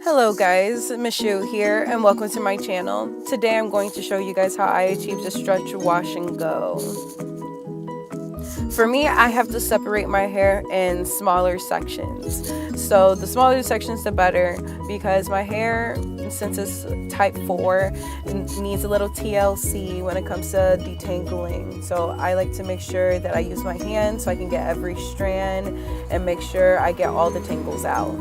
Hello guys, Michelle here and welcome to my channel. Today I'm going to show you guys how I achieved a stretch wash and go. For me, I have to separate my hair in smaller sections. So the smaller the sections the better, because my hair, since it's type 4, needs a little TLC when it comes to detangling. So I like to make sure that I use my hand so I can get every strand and make sure I get all the tangles out.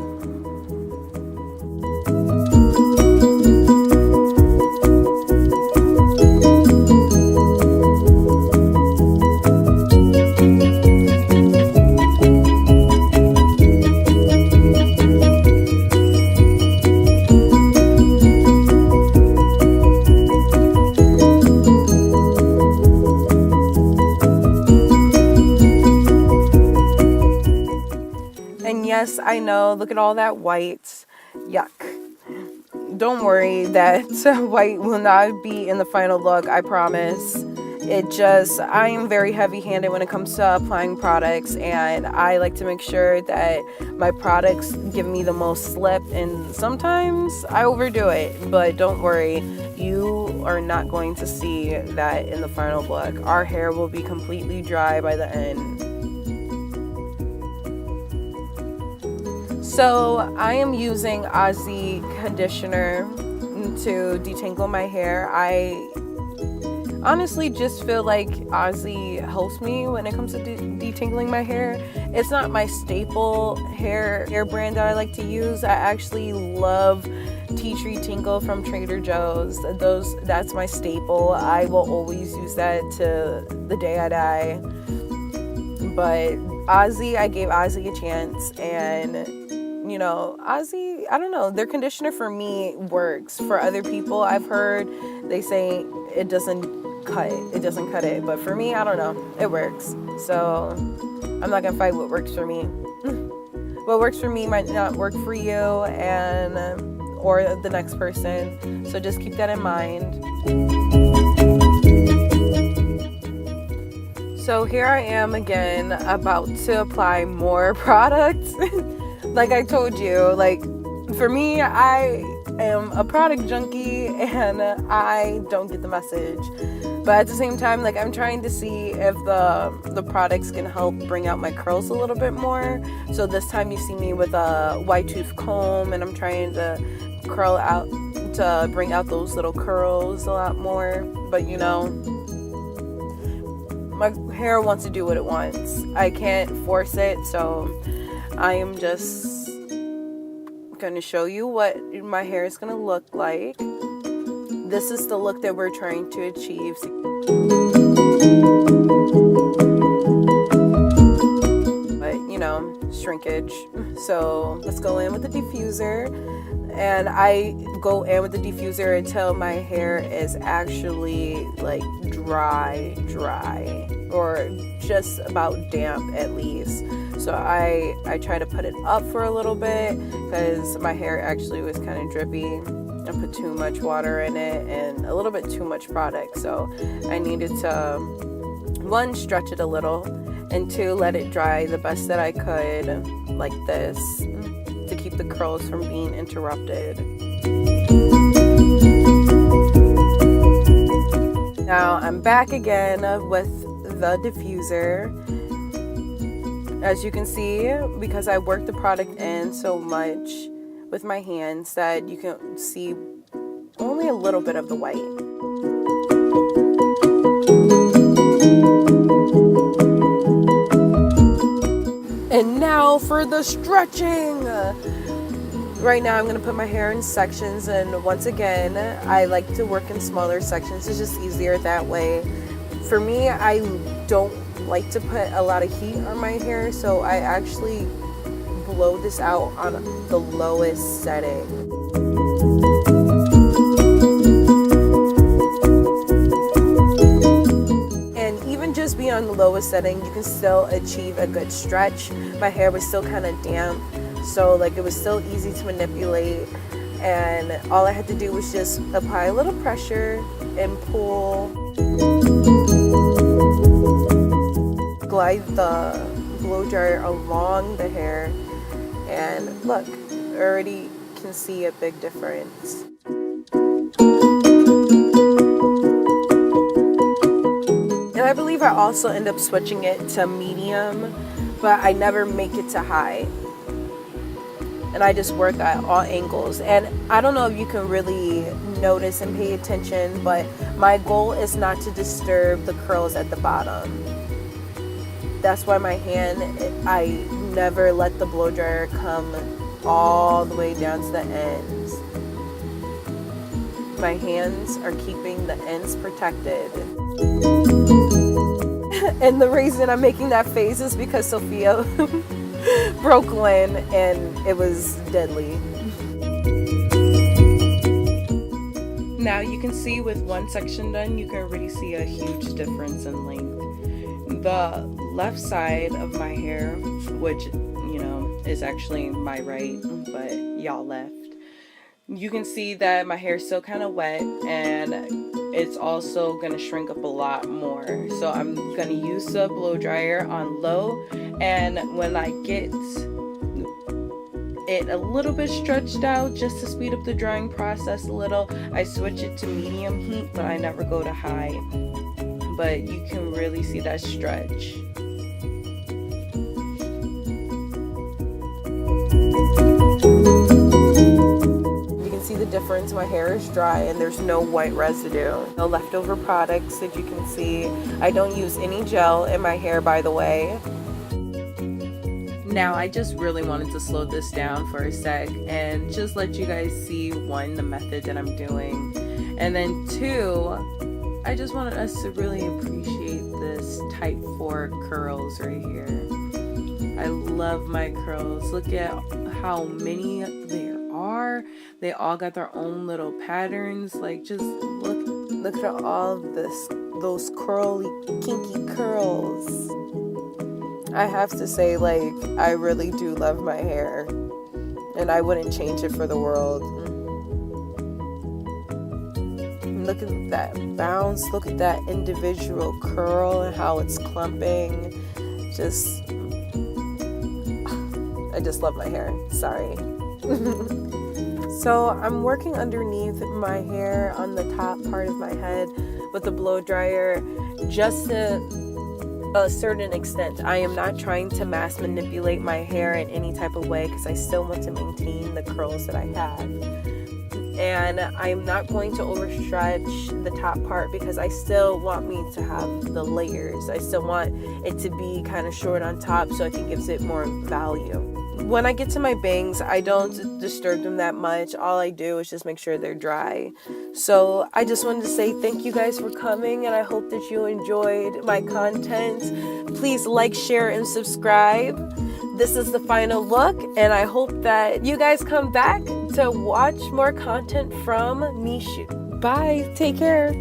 And yes, I know, look at all that white. Yuck. Don't worry, that white will not be in the final look, I promise. I am very heavy-handed when it comes to applying products, and I like to make sure that my products give me the most slip, and sometimes I overdo it, but don't worry, you are not going to see that in the final look. Our hair will be completely dry by the end. So I am using Aussie conditioner to detangle my hair. I honestly just feel like Aussie helps me when it comes to detangling my hair. It's not my staple hair brand that I like to use. I actually love Tea Tree Tingle from Trader Joe's. That's my staple. I will always use that to the day I die. But Aussie, I gave Aussie a chance, and you know, Aussie, I don't know, their conditioner for me works. For other people, I've heard they say it doesn't cut it, but for me, I don't know, it works. So I'm not gonna fight what works for me. What works for me might not work for you and or the next person, so just keep that in mind. So here I am again, about to apply more products. Like I told you, like for me, I am a product junkie and I don't get the message. But at the same time, like I'm trying to see if the products can help bring out my curls a little bit more. So this time you see me with a white tooth comb, and I'm trying to curl out to bring out those little curls a lot more. But you know, my hair wants to do what it wants. I can't force it, so I am just going to show you what my hair is going to look like. This is the look that we're trying to achieve. But, you know, shrinkage. So let's go in with the diffuser. And I go in with the diffuser until my hair is actually like dry, or just about damp at least. So I try to put it up for a little bit because my hair actually was kind of drippy. I put too much water in it and a little bit too much product. So I needed to, one, stretch it a little, and two, let it dry the best that I could, like this, to keep the curls from being interrupted. Now I'm back again with the diffuser. As you can see, because I worked the product in so much with my hands that you can see only a little bit of the white. And now for the stretching. Right now I'm going to put my hair in sections, and once again I like to work in smaller sections. It's just easier that way. For me, I don't like to put a lot of heat on my hair, so I actually blow this out on the lowest setting. And even just being on the lowest setting, you can still achieve a good stretch. My hair was still kind of damp, so like it was still easy to manipulate, and all I had to do was just apply a little pressure and pull. Glide the blow dryer along the hair, and look, already can can see a big difference. And I believe I also end up switching it to medium, but I never make it to high. And I just work at all angles. And I don't know if you can really notice and pay attention, but my goal is not to disturb the curls at the bottom. That's why my hand, I never let the blow dryer come all the way down to the ends. My hands are keeping the ends protected. And the reason I'm making that face is because Sophia broke Lynn and it was deadly. Now you can see with one section done, you can already see a huge difference in length. The left side of my hair, which, you know, is actually my right, but y'all left. You can see that my hair is still kind of wet, and it's also going to shrink up a lot more. So I'm going to use the blow dryer on low, and when I get it a little bit stretched out, just to speed up the drying process a little, I switch it to medium heat, but I never go to high. But you can really see that stretch. The difference, my hair is dry and there's no white residue, no leftover products that you can see. I don't use any gel in my hair, by the way. Now I just really wanted to slow this down for a sec and just let you guys see, one, the method that I'm doing, and then two, I just wanted us to really appreciate this type 4 curls right here. I love my curls. Look at how many there are. They all got their own little patterns. Like, just look at all of those curly, kinky curls. I have to say, like, I really do love my hair, and I wouldn't change it for the world. Look at that bounce. Look at that individual curl and how it's clumping. I just love my hair. Sorry. So I'm working underneath my hair on the top part of my head with the blow dryer, just to a certain extent. I am not trying to mass manipulate my hair in any type of way, because I still want to maintain the curls that I have. And I'm not going to overstretch the top part, because I still want me to have the layers. I still want it to be kind of short on top, so it gives it more value. When I get to my bangs, I don't disturb them that much. All I do is just make sure they're dry. So I just wanted to say thank you guys for coming, and I hope that you enjoyed my content. Please like, share, and subscribe. This is the final look, and I hope that you guys come back to watch more content from Mishu. Bye. Take care.